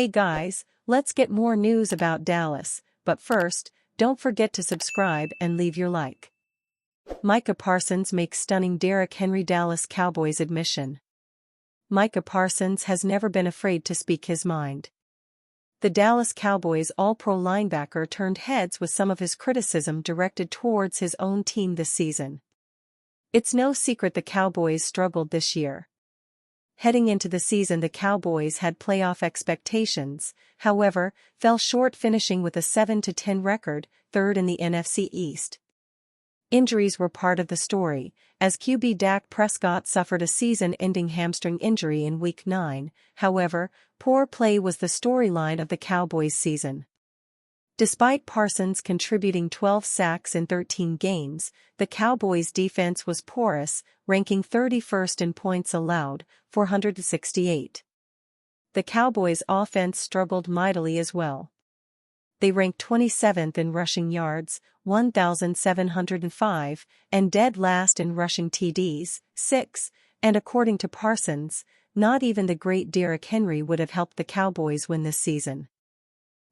Hey guys, let's get more news about Dallas, but first, don't forget to subscribe and leave your like. Micah Parsons makes stunning Derrick Henry Dallas Cowboys admission. Micah Parsons has never been afraid to speak his mind. The Dallas Cowboys All-Pro linebacker turned heads with some of his criticism directed towards his own team this season. It's no secret the Cowboys struggled this year. Heading into the season, the Cowboys had playoff expectations, however, fell short, finishing with a 7-10 record, third in the NFC East. Injuries were part of the story, as QB Dak Prescott suffered a season-ending hamstring injury in Week 9. However, poor play was the storyline of the Cowboys' season. Despite Parsons contributing 12 sacks in 13 games, the Cowboys' defense was porous, ranking 31st in points allowed, 468. The Cowboys' offense struggled mightily as well. They ranked 27th in rushing yards, 1,705, and dead last in rushing TDs, 6, and according to Parsons, not even the great Derrick Henry would have helped the Cowboys win this season.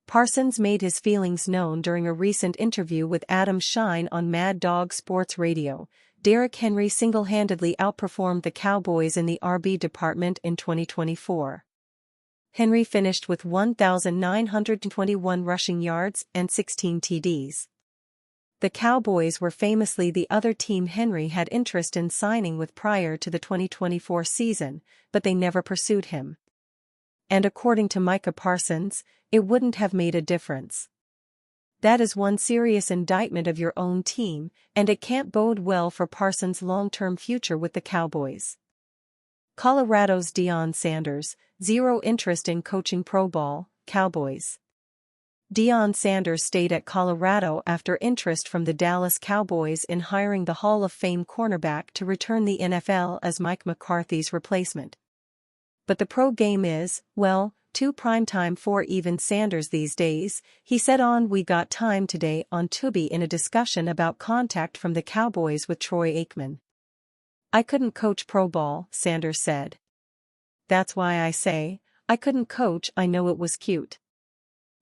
Parsons made his feelings known during a recent interview with Adam Shine on Mad Dog Sports Radio. Derrick Henry single-handedly outperformed the Cowboys in the RB department in 2024. Henry finished with 1,921 rushing yards and 16 TDs. The Cowboys were famously the other team Henry had interest in signing with prior to the 2024 season, but they never pursued him. And according to Micah Parsons, it wouldn't have made a difference. That is one serious indictment of your own team, and it can't bode well for Parsons' long-term future with the Cowboys. Colorado's Deion Sanders, zero interest in coaching pro ball, Cowboys. Deion Sanders stayed at Colorado after interest from the Dallas Cowboys in hiring the Hall of Fame cornerback to return the NFL as Mike McCarthy's replacement. But the pro game is, well, too primetime for even Sanders these days, he said on We Got Time Today on Tubi in a discussion about contact from the Cowboys with Troy Aikman. I couldn't coach pro ball, Sanders said. That's why I say, I couldn't coach. I know it was cute.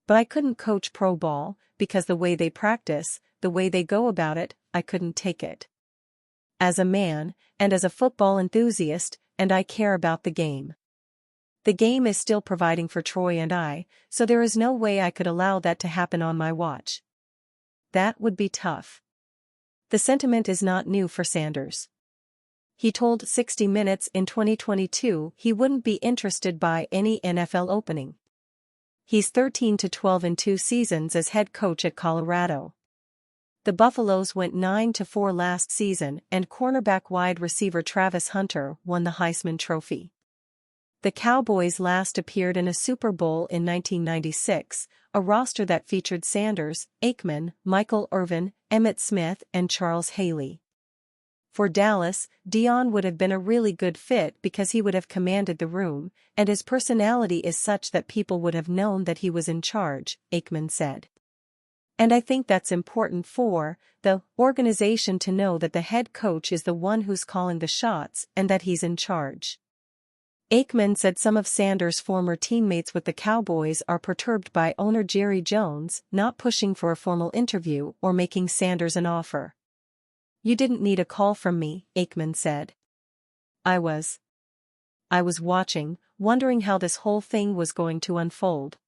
But I couldn't coach pro ball, because the way they practice, the way they go about it, I couldn't take it. As a man, and as a football enthusiast, and I care about the game. The game is still providing for Troy and I, so there is no way I could allow that to happen on my watch. That would be tough. The sentiment is not new for Sanders. He told 60 Minutes in 2022 he wouldn't be interested by any NFL opening. He's 13-12 in 2 seasons as head coach at Colorado. The Buffaloes went 9-4 last season, and cornerback wide receiver Travis Hunter won the Heisman Trophy. The Cowboys last appeared in a Super Bowl in 1996, a roster that featured Sanders, Aikman, Michael Irvin, Emmitt Smith, and Charles Haley. For Dallas, Deion would have been a really good fit because he would have commanded the room, and his personality is such that people would have known that he was in charge, Aikman said. And I think that's important for the organization to know that the head coach is the one who's calling the shots and that he's in charge. Aikman said some of Sanders' former teammates with the Cowboys are perturbed by owner Jerry Jones not pushing for a formal interview or making Sanders an offer. You didn't need a call from me, Aikman said. I was watching, wondering how this whole thing was going to unfold.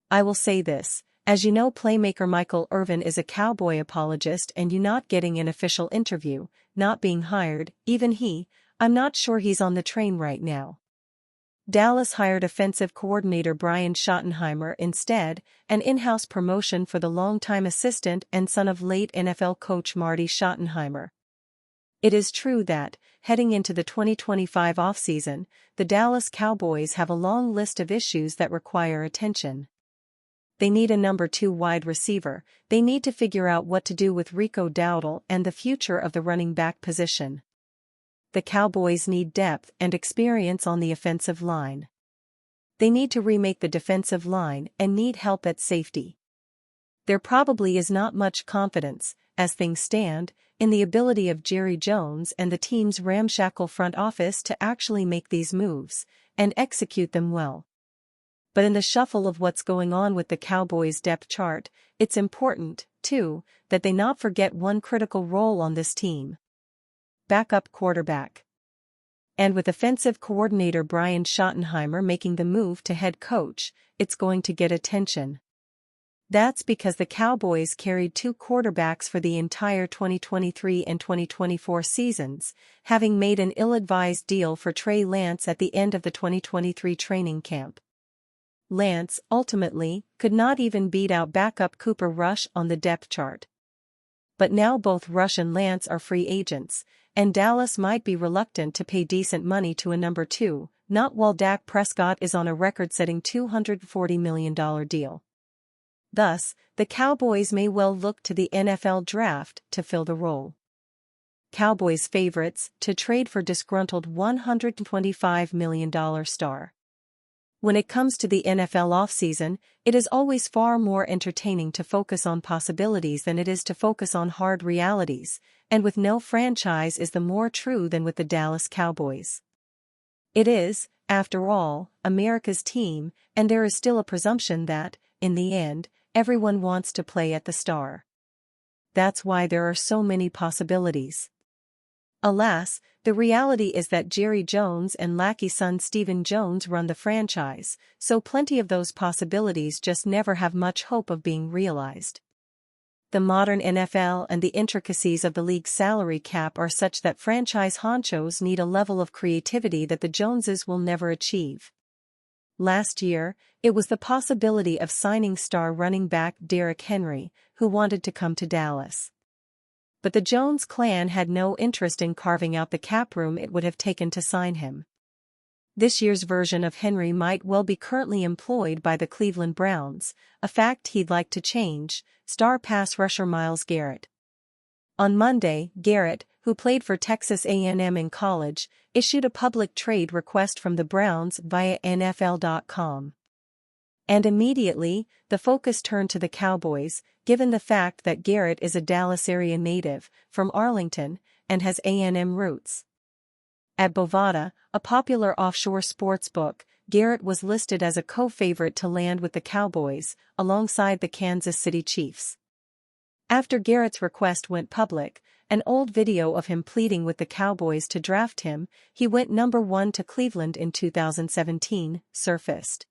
I will say this, as you know, playmaker Michael Irvin is a Cowboy apologist, and you not getting an official interview, not being hired, even I'm not sure he's on the train right now. Dallas hired offensive coordinator Brian Schottenheimer instead, an in-house promotion for the longtime assistant and son of late NFL coach Marty Schottenheimer. It is true that, heading into the 2025 offseason, the Dallas Cowboys have a long list of issues that require attention. They need a number 2 wide receiver, they need to figure out what to do with Rico Dowdle and the future of the running back position. The Cowboys need depth and experience on the offensive line. They need to remake the defensive line and need help at safety. There probably is not much confidence, as things stand, in the ability of Jerry Jones and the team's ramshackle front office to actually make these moves and execute them well. But in the shuffle of what's going on with the Cowboys' depth chart, it's important, too, that they not forget one critical role on this team: backup quarterback. And with offensive coordinator Brian Schottenheimer making the move to head coach, it's going to get attention. That's because the Cowboys carried two quarterbacks for the entire 2023 and 2024 seasons, having made an ill-advised deal for Trey Lance at the end of the 2023 training camp. Lance, ultimately, could not even beat out backup Cooper Rush on the depth chart. But now both Rush and Lance are free agents, and Dallas might be reluctant to pay decent money to a number two, not while Dak Prescott is on a record-setting $240 million deal. Thus, the Cowboys may well look to the NFL draft to fill the role. Cowboys favorites to trade for disgruntled $125 million star. When it comes to the NFL offseason, it is always far more entertaining to focus on possibilities than it is to focus on hard realities, and with no franchise is the more true than with the Dallas Cowboys. It is, after all, America's team, and there is still a presumption that, in the end, everyone wants to play at the Star. That's why there are so many possibilities. Alas, the reality is that Jerry Jones and lackey son Stephen Jones run the franchise, so plenty of those possibilities just never have much hope of being realized. The modern NFL and the intricacies of the league's salary cap are such that franchise honchos need a level of creativity that the Joneses will never achieve. Last year, it was the possibility of signing star running back Derrick Henry, who wanted to come to Dallas. But the Jones clan had no interest in carving out the cap room it would have taken to sign him. This year's version of Henry might well be currently employed by the Cleveland Browns, a fact he'd like to change, star pass rusher Myles Garrett. On Monday, Garrett, who played for Texas A&M in college, issued a public trade request from the Browns via NFL.com. And immediately, the focus turned to the Cowboys, given the fact that Garrett is a Dallas area native, from Arlington, and has A&M roots. At Bovada, a popular offshore sports book, Garrett was listed as a co-favorite to land with the Cowboys, alongside the Kansas City Chiefs. After Garrett's request went public, an old video of him pleading with the Cowboys to draft him, he went number 1 to Cleveland in 2017, surfaced.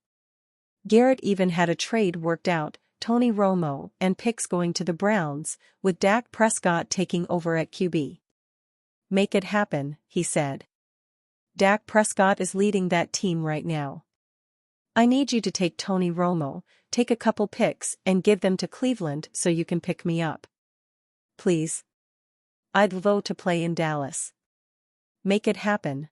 Garrett even had a trade worked out, Tony Romo and picks going to the Browns, with Dak Prescott taking over at QB. "Make it happen," he said. "Dak Prescott is leading that team right now. I need you to take Tony Romo, take a couple picks and give them to Cleveland so you can pick me up. Please. I'd vote to play in Dallas. Make it happen."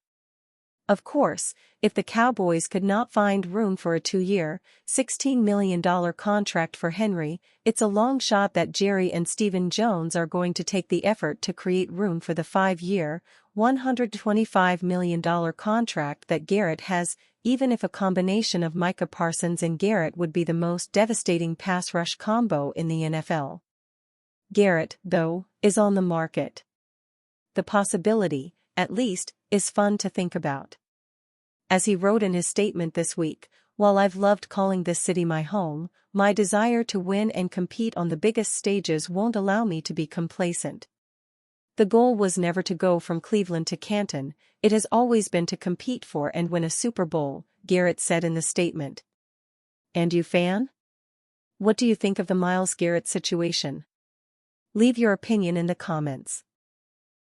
Of course, if the Cowboys could not find room for a 2-year, $16 million contract for Henry, it's a long shot that Jerry and Stephen Jones are going to take the effort to create room for the 5-year, $125 million contract that Garrett has, even if a combination of Micah Parsons and Garrett would be the most devastating pass rush combo in the NFL. Garrett, though, is on the market. The possibility, at least, is fun to think about. As he wrote in his statement this week, "While I've loved calling this city my home, my desire to win and compete on the biggest stages won't allow me to be complacent. The goal was never to go from Cleveland to Canton, it has always been to compete for and win a Super Bowl," Garrett said in the statement. And you, fan? What do you think of the Myles Garrett situation? Leave your opinion in the comments.